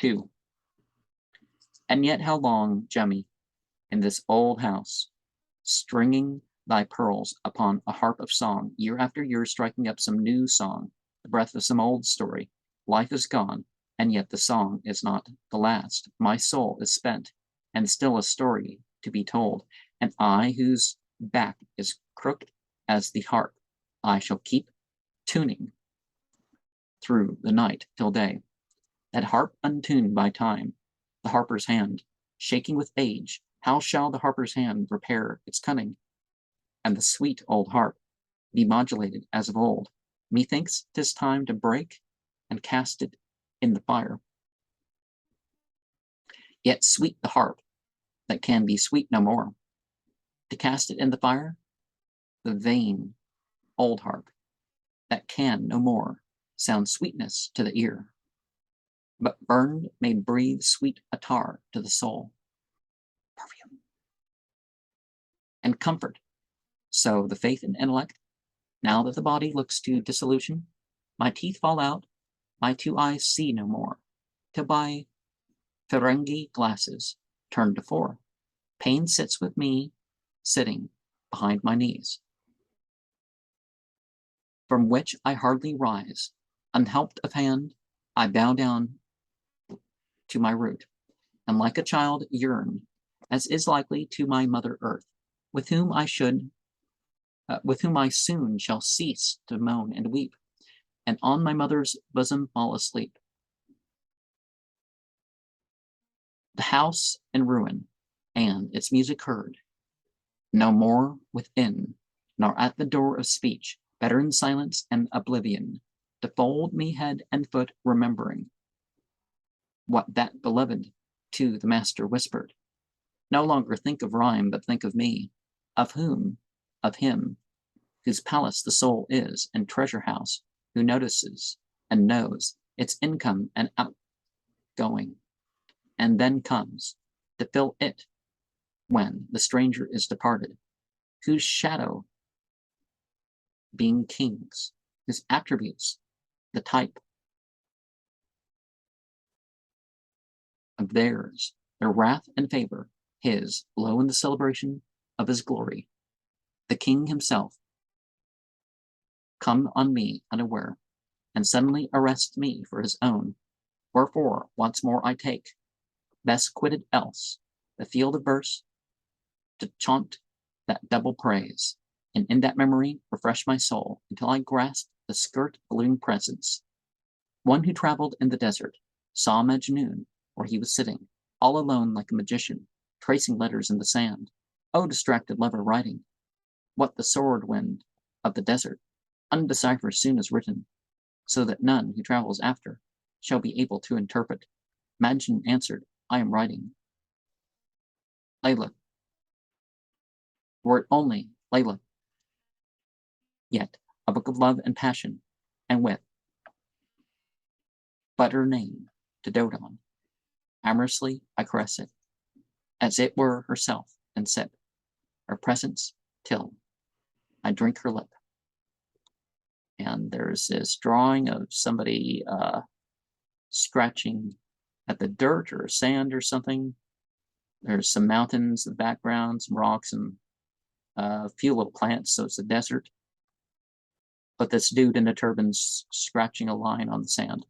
2. And yet how long, Jami, in this old house, stringing thy pearls upon a harp of song, year after year striking up some new song, the breath of some old story. Life is gone, and yet the song is not the last. My soul is spent, and still a story to be told, and I, whose back is crooked as the harp, I shall keep tuning through the night till day. That harp untuned by time, the harper's hand, shaking with age, how shall the harper's hand repair its cunning? And the sweet old harp be modulated as of old. Methinks 'tis time to break and cast it in the fire. Yet sweet the harp that can be sweet no more. To cast it in the fire, the vain old harp that can no more sound sweetness to the ear, but burned may breathe sweet attar to the soul, perfume, and comfort. So the faith and intellect, now that the body looks to dissolution, my teeth fall out, my 2 eyes see no more, till by Ferengi glasses turn to 4, pain sits with me, sitting behind my knees, from which I hardly rise. Unhelped of hand, I bow down to my root, and like a child yearn, as is likely, to my mother earth, with whom I soon shall cease to moan and weep, and on my mother's bosom fall asleep. The house in ruin, and its music heard, no more within, nor at the door of speech, better in silence and oblivion, to fold me head and foot, remembering what that beloved to the master whispered. No longer think of rhyme, but think of me, of whom, of him, whose palace the soul is, and treasure house, who notices and knows its income and outgoing, and then comes to fill it when the stranger is departed, whose shadow being kings, whose attributes the type of theirs, their wrath and favor, his, low in the celebration of his glory, the king himself, come on me unaware, and suddenly arrest me for his own. Wherefore once more I take, best quitted else, the field of verse, to chaunt that double praise, and in that memory refresh my soul until I grasp the skirt of living presence. One who traveled in the desert saw Majnun where he was sitting, all alone like a magician, tracing letters in the sand. O distracted lover writing, what the sword wind of the desert undeciphered soon is written, so that none who travels after shall be able to interpret. Majnun answered, I am writing Layla. Were it only Layla, yet a book of love and passion, and with but her name to dote on. Amorously I caress it, as it were herself, and sip her presence till I drink her lip. And there's this drawing of somebody scratching at the dirt or sand or something. There's some mountains in the background, some rocks, and a few little plants, so it's a desert. But this dude in a turban's scratching a line on the sand.